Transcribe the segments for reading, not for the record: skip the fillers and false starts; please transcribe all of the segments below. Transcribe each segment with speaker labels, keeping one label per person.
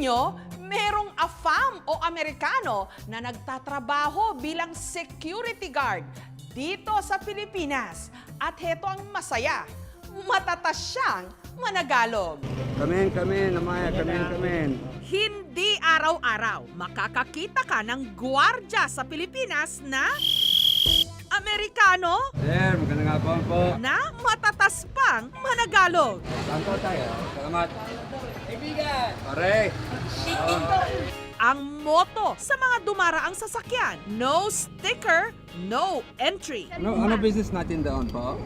Speaker 1: ninyo, merong AFAM o Amerikano na nagtatrabaho bilang security guard dito sa Pilipinas. At heto ang masaya, matatas siyang managalog.
Speaker 2: Kamen, namaya, kamen.
Speaker 1: Hindi araw-araw makakakita ka ng gwardiya sa Pilipinas na Amerikano
Speaker 2: Sir, magandang hapon po.
Speaker 1: na matatas pang managalog.
Speaker 2: Saan po tayo? Salamat. Kaibigan! Pare!
Speaker 1: Ang moto sa mga dumaraang sasakyan, no sticker, no entry.
Speaker 2: Ano business natin doon po?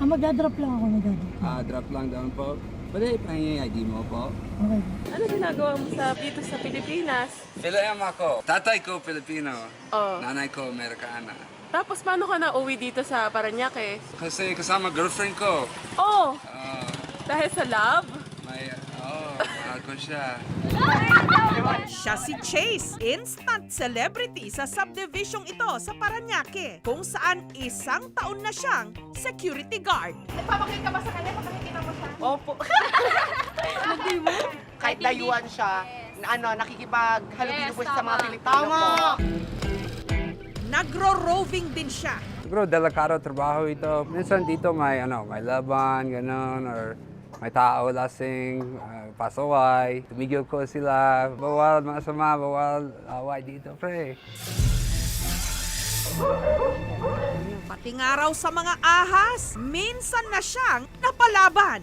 Speaker 3: Magdadrop lang ako, magdadrop.
Speaker 2: Drop lang doon po. Pwede ipahingi ID mo po?
Speaker 3: Okay.
Speaker 4: Ano ginagawa mo dito sa Pilipinas?
Speaker 2: Filipino ako. Tatay ko Filipino.
Speaker 4: Oh.
Speaker 2: Nanay ko Amerikana.
Speaker 4: Tapos paano ka na-uwi dito sa Parañaque?
Speaker 2: Kasi kasama girlfriend ko.
Speaker 4: Oh,
Speaker 2: Ah,
Speaker 4: dahil sa love?
Speaker 2: mahal ko siya.
Speaker 1: Siya si Chase, instant celebrity sa subdivision ito sa Parañaque, kung saan isang taon na siyang security guard.
Speaker 5: Nagpapakita ka ba sa kanya pag nakikita mo siya?
Speaker 4: Opo.
Speaker 5: Kahit dayuan siya, na nakikipaghalubilo po siya sa mga Pilipino po.
Speaker 1: Nagro-roving din siya.
Speaker 2: Siguro delikado trabaho ito. Minsan dito may laban, gano'n, or may tao lasing, pasaway. Tumigil ko sila. Bawal masama, bawal away dito, pre.
Speaker 1: Pati nga raw sa mga ahas, minsan na siyang napalaban.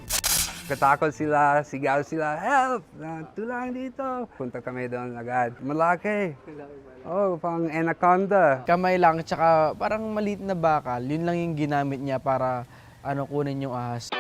Speaker 2: Katakot sila, sigaw sila, help! Tulang dito. Punta kami doon agad. Malaki. Oh, pang anaconda.
Speaker 6: Kamay lang, tsaka parang maliit na bakal. Yun lang yung ginamit niya para kunin yung ahas.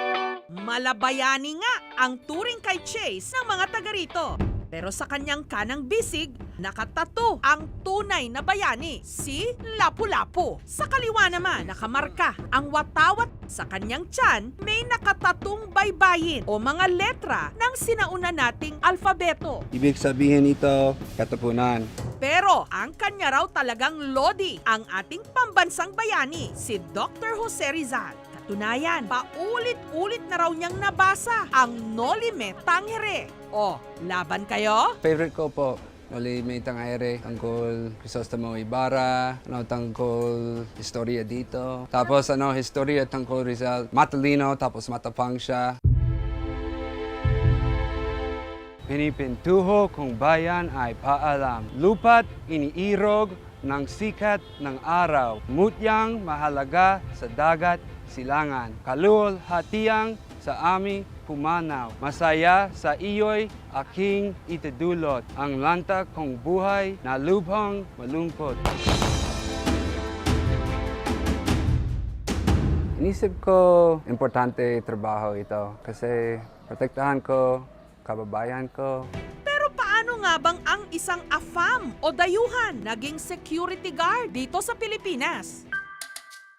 Speaker 1: Malabayani nga ang turing kay Chase ng mga taga rito. Pero sa kanyang kanang bisig, nakatato ang tunay na bayani, si Lapu-Lapu. Sa kaliwa naman, nakamarka ang watawat. Sa kanyang tiyan, may nakatatong baybayin o mga letra ng sinauna nating alfabeto.
Speaker 2: Ibig sabihin ito, katapunan.
Speaker 1: Pero ang kanya raw talagang lodi, ang ating pambansang bayani, si Dr. Jose Rizal. Katunayan, paulit-ulit na raw niyang nabasa ang Noli Me Tangere. O, laban kayo?
Speaker 2: Favorite ko po, Noli Me Tangere, tungkol Crisostomo Ibarra, tungkol istorya dito. Tapos historya tungkol Rizal, matalino, tapos matapang siya. Pinipintuho kung bayan ay paalam. Lupa't iniirog ng sikat ng araw. Mutyang mahalaga sa dagat silangan. Kaluwalhatiang sa aming pumanaw. Masaya sa iyo'y aking itadulot. Ang lanta kong buhay na lubhang malungkot. Inisip ko, importante trabaho ito kasi protektahan ko kababayan ko.
Speaker 1: Pero paano nga bang ang isang AFAM o dayuhan naging security guard dito sa Pilipinas?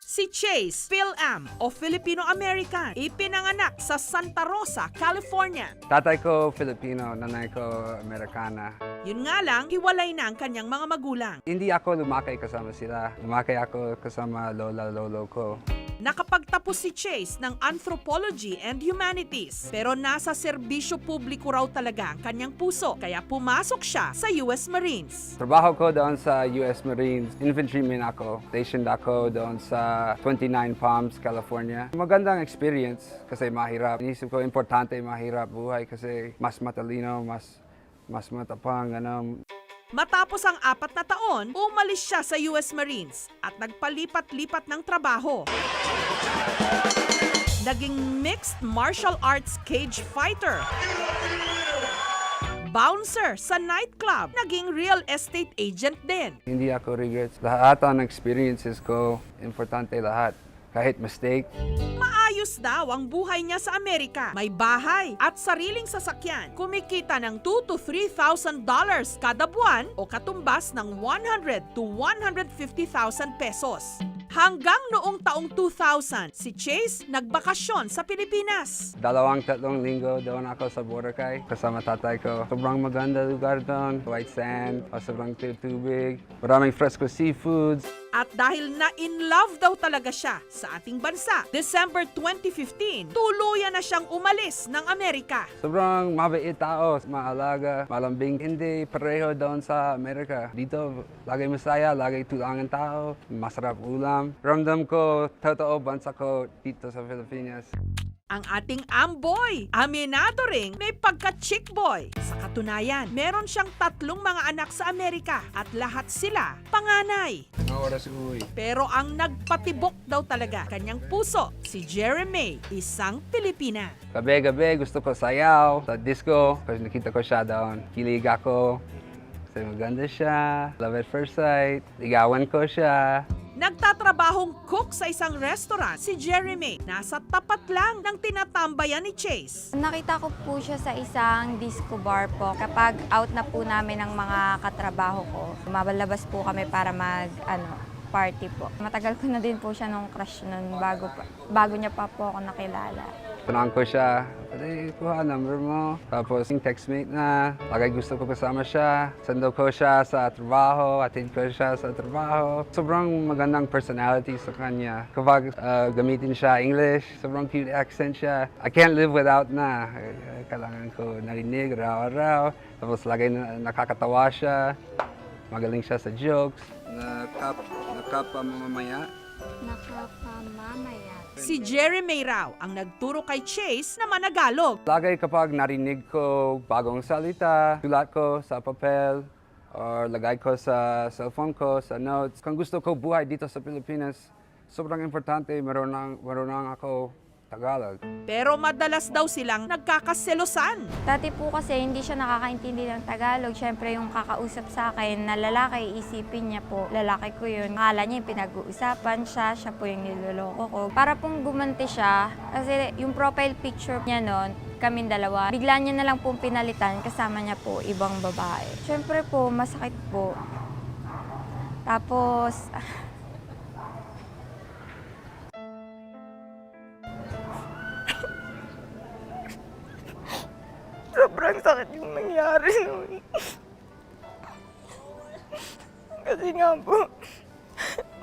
Speaker 1: Si Chase Phil-Am o Filipino-American, ipinanganak sa Santa Rosa, California.
Speaker 2: Tatay ko Filipino, nanay ko Amerikana.
Speaker 1: Yun nga lang, hiwalay na ang kanyang mga magulang.
Speaker 2: Hindi ako lumaki kasama sila. Lumaki ako kasama lola-lolo ko.
Speaker 1: Nakapagtapos si Chase ng Anthropology and Humanities, pero nasa serbisyo publiko raw talaga ang kanyang puso, kaya pumasok siya sa US Marines.
Speaker 2: Trabaho ko doon sa US Marines. Infantryman ako. Stationed ako doon sa 29 Palms, California. Magandang experience kasi mahirap. Inisip ko importante mahirap buhay kasi mas matalino, mas matapang.
Speaker 1: Matapos ang 4 na taon, umalis siya sa US Marines at nagpalipat-lipat ng trabaho. Naging mixed martial arts cage fighter, bouncer sa nightclub, naging real estate agent din.
Speaker 2: Hindi ako regrets. Lahat ng experiences ko, importante lahat. Kahit mistake.
Speaker 1: Maayos daw ang buhay niya sa Amerika. May bahay at sariling sasakyan. Kumikita ng $2,000 to $3,000 kada buwan o katumbas ng 100 to 150,000 pesos. Hanggang noong taong 2000, si Chase nagbakasyon sa Pilipinas.
Speaker 2: 2-3 linggo doon ako sa Boracay kasama tatay ko. Sobrang maganda lugar doon. White sand, sobrang tubig, maraming fresco seafoods.
Speaker 1: At dahil na in love daw talaga siya sa ating bansa, December 2015, tuluyan na siyang umalis ng Amerika.
Speaker 2: Sobrang mabait tao, maalaga, malambing. Hindi pareho doon sa Amerika. Dito, lagi masaya, lagi tulangan tao, masarap ulam. Ramdam ko, totoo bansa ko dito sa Pilipinas.
Speaker 1: Ang ating amboy, aminado ring may pagka-chick boy. Sa katunayan, meron siyang 3 mga anak sa Amerika at lahat sila panganay.
Speaker 2: Mga oras uwi.
Speaker 1: Pero ang nagpatibok daw talaga kanyang puso, si Jeremy, isang Pilipina.
Speaker 2: Gabi-gabi gusto ko sayaw sa disco kasi nakita ko siya doon. Kilig ako. Kasi maganda siya. Love at first sight. Ligawan ko siya.
Speaker 1: Nagtatrabahong cook sa isang restaurant si Jeremy. Nasa tapat lang ng tinatambayan ni Chase.
Speaker 7: Nakita ko po siya sa isang disco bar po. Kapag out na po namin ng mga katrabaho ko, lumalabas po kami para party po. Matagal ko na din po siya nung crush nun bago niya pa po ako nakilala.
Speaker 2: Tanong ko siya, pwede kuha number mo. Tapos yung textmate na, lagay gusto ko kasama siya. Sando ko siya sa trabaho, atid ko siya sa trabaho. Sobrang magandang personality sa kanya. Kapag gamitin siya English, sobrang cute accent siya. I can't live without na. Kailangan ko narinig, raw-raw. Tapos lagay nakakatawa siya. Magaling siya sa jokes. Nakapamamaya.
Speaker 7: Nakapamamaya.
Speaker 1: Si Jeremy raw ang nagturo kay Chase na managalog.
Speaker 2: Lagay kapag narinig ko bagong salita, sulat ko sa papel, or lagay ko sa cellphone ko, sa notes. Kung gusto ko buhay dito sa Pilipinas, sobrang importante, marunong ako Tagalog.
Speaker 1: Pero madalas daw silang nagkakaselosan.
Speaker 7: Dati po kasi hindi siya nakakaintindi ng Tagalog. Siyempre yung kakausap sa akin na lalaki, isipin niya po, lalaki ko yun. Akala niya yung pinag-uusapan siya po yung niloloko ko. Para pong gumanti siya, kasi yung profile picture niya noon, kaming dalawa, bigla niya na lang pong pinalitan, kasama niya po ibang babae. Siyempre po, masakit po. Tapos, sobrang sakit yung nangyari noon. Kasi nga po,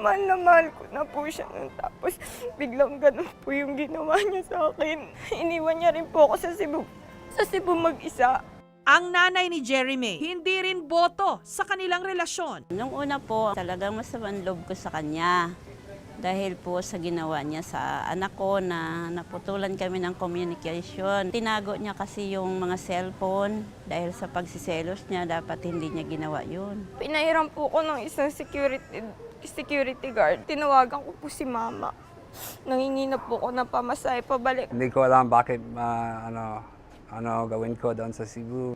Speaker 7: mahal na mahal ko na po siya noon. Tapos biglang ganun po yung ginawa niya sa akin. Iniwan niya rin po ako sa Cebu mag-isa.
Speaker 1: Ang nanay ni Jeremy, hindi rin boto sa kanilang relasyon.
Speaker 8: Nung una po, talagang masamang loob ko sa kanya. Dahil po sa ginawa niya sa anak ko na naputulan kami ng communication. Tinago niya kasi yung mga cellphone dahil sa pagsiselos niya, dapat hindi niya ginawa yun.
Speaker 7: Pinahiram po ko ng isang security guard. Tinawagan ko po si mama. Nangingi na po ko ng pamasahe pabalik.
Speaker 2: Hindi ko alam bakit gawin ko doon sa Cebu.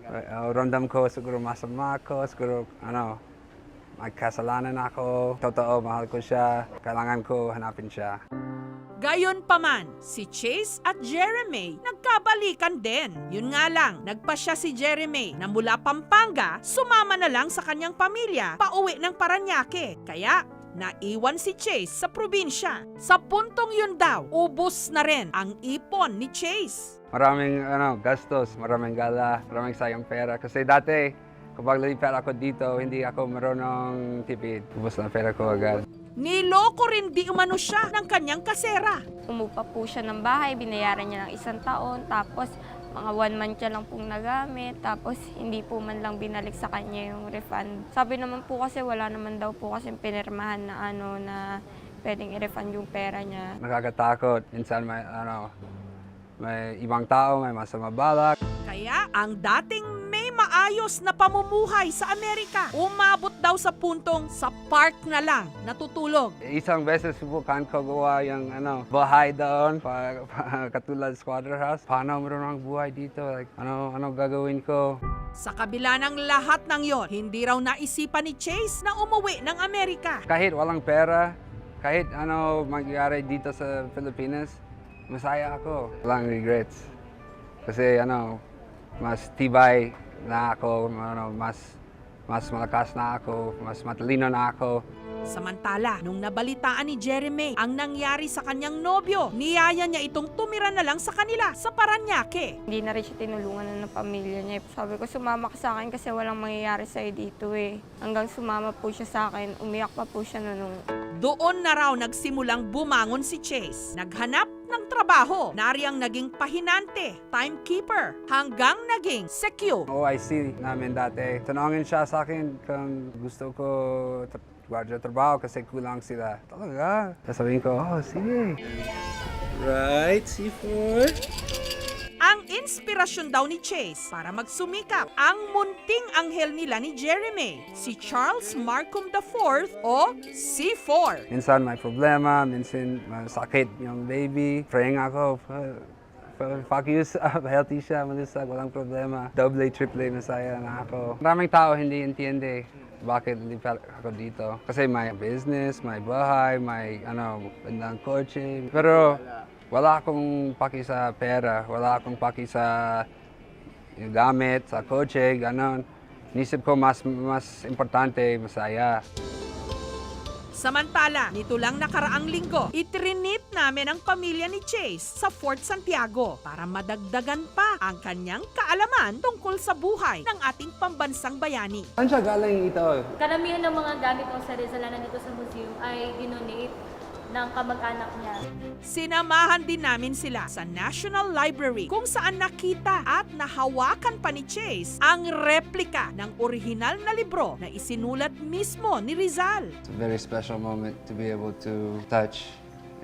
Speaker 2: Ramdam ko siguro masama ako, siguro may kasalanan ako. Totoo, mahal ko siya. Kailangan ko hanapin siya.
Speaker 1: Gayon pa man, si Chase at Jeremy nagkabalikan din. Yun nga lang, nagpasya si Jeremy na mula Pampanga, sumama na lang sa kanyang pamilya pauwi ng Parañaque. Kaya naiwan si Chase sa probinsya. Sa puntong yun daw, ubos na rin ang ipon ni Chase.
Speaker 2: Maraming gastos, maraming gala, maraming sayang pera. Kasi dati, kapag lilipat ako dito, hindi ako marunong tipid. Ubos na pera ko agad.
Speaker 1: Niloko rin di umano siya ng kanyang kasera.
Speaker 7: Umupa po siya ng bahay, binayaran niya ng 1 taon, tapos mga 1 month siya lang pong nagamit, tapos hindi po man lang binalik sa kanya yung refund. Sabi naman po kasi wala naman daw po kasi pinirmahan na na pwedeng i-refund yung pera niya.
Speaker 2: Nakakatakot. Minsan may ibang tao, may masama balak.
Speaker 1: Kaya ang dating may maayos na pamumuhay sa Amerika, umabot daw sa puntong sa park na lang natutulog.
Speaker 2: Isang beses subukan ko gawa yung bahay doon, katulad squatter house. Paano marunong buhay dito? Ano gagawin ko?
Speaker 1: Sa kabila ng lahat ng yon, hindi raw naisipan ni Chase na umuwi ng Amerika.
Speaker 2: Kahit walang pera, kahit mangyari dito sa Pilipinas, masaya ako. Walang regrets. Kasi mas tibay na ako, mas malakas na ako, mas matalino na ako.
Speaker 1: Samantala, nung nabalitaan ni Jeremy ang nangyari sa kanyang nobyo, niyaya niya itong tumira na lang sa kanila sa Paranaque.
Speaker 7: Hindi na rin siya tinulungan ng pamilya niya. Sabi ko, sumama ka sa akin kasi walang mangyayari sa'yo dito eh. Hanggang sumama po siya sa akin, umiyak pa po siya nung
Speaker 1: Doon na raw nagsimulang bumangon si Chase. Naghanap ng trabaho. Nariyang naging pahinante, timekeeper, hanggang naging secure.
Speaker 2: OIC namin dati. Tanongin siya sa akin kung gusto ko gwadya trabaho kasi kulang sila. Talaga. Sasabihin ko, oh, sige. Right, C4.
Speaker 1: Ang inspirasyon daw ni Chase para magsumikap ang munting anghel nila ni Jeremy, si Charles Markham IV o C4.
Speaker 2: Minsan may problema, minsan masakit yung baby. Praying ako, focus up, healthy siya, malusag, walang problema. Double, triple, masaya na ako. Maraming tao hindi intindi bakit lipat ako dito. Kasi may business, may bahay, may bandang kotse. Pero wala akong paki sa pera, wala akong paki sa gamit, sa kotse, ganon. Nisip ko mas importante, masaya.
Speaker 1: Samantala, nito lang nakaraang linggo, itrinit namin ang pamilya ni Chase sa Fort Santiago para madagdagan pa ang kanyang kaalaman tungkol sa buhay ng ating pambansang bayani.
Speaker 2: Saan siya galing ito?
Speaker 9: Karamihan ng mga gamit ng sa Rizal na nandito sa museum ay dinonate ng kamag-anak niya.
Speaker 1: Sinamahan din namin sila sa National Library kung saan nakita at nahawakan pa ni Chase ang replika ng orihinal na libro na isinulat mismo ni Rizal.
Speaker 2: It's a very special moment to be able to touch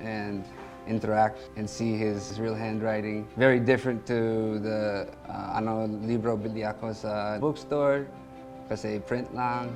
Speaker 2: and interact and see his real handwriting. Very different to the libro bili ako sa bookstore kasi print lang.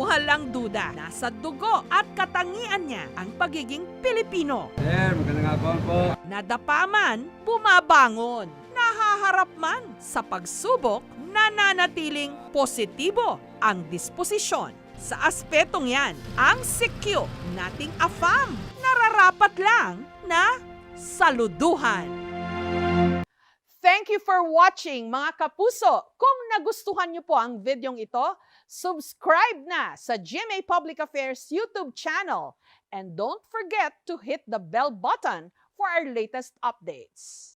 Speaker 1: Walang duda, nasa dugo at katangian niya ang pagiging Pilipino.
Speaker 2: Sir, magandang hapon po.
Speaker 1: Nadapa man, bumabangon. Nahaharap man sa pagsubok, nananatiling positibo ang disposisyon. Sa aspetong yan, ang sikyo nating AFAM nararapat lang na saluduhan. Thank you for watching mga kapuso. Kung nagustuhan niyo po ang videong ito, subscribe na sa GMA Public Affairs YouTube channel. And don't forget to hit the bell button for our latest updates.